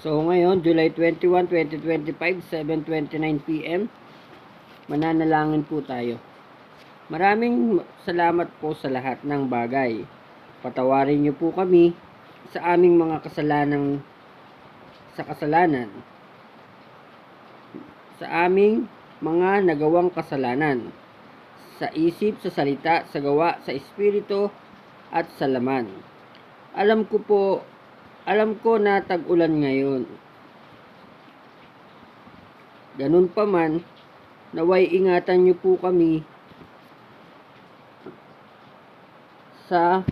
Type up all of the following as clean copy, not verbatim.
So ngayon, July 21, 2025, 7:29 PM, mananalangin po tayo. Maraming salamat po sa lahat ng bagay. Patawarin niyo po kami sa aming mga kasalanan, sa aming mga nagawang kasalanan, sa isip, sa salita, sa gawa, sa espiritu, at sa laman. Alam ko na tag-ulan ngayon. Ganun pa man, naway ingatan niyo po kami sa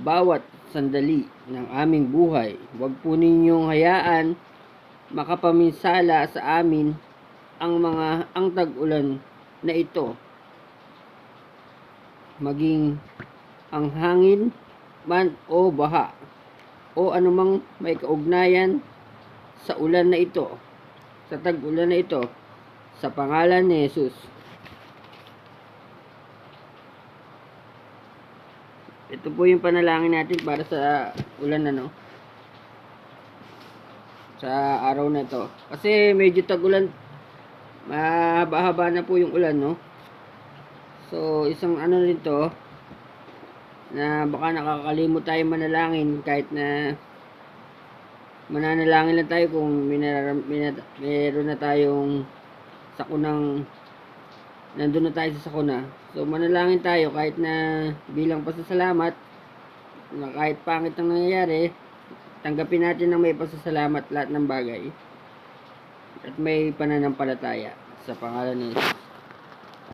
bawat sandali ng aming buhay. Huwag po ninyong hayaan makapaminsala sa amin ang tag-ulan na ito. Maging ang hangin man o baha o anumang may kaugnayan sa ulan na ito, sa tag-ulan na ito, sa pangalan ni Jesus. Ito po yung panalangin natin para sa ulan sa araw na ito. Kasi medyo tag-ulan, mahaba-haba na po yung ulan, no? So, isang rin to, na baka nakakalimot tayo manalangin kahit na mananalangin lang tayo kung meron na tayong sakunang nandun na tayo sa sakuna. So manalangin tayo kahit na bilang pasasalamat na kahit pangit ang nangyayari, tanggapin natin ng may pasasalamat lahat ng bagay at may pananampalataya sa pangalan ni Jesus.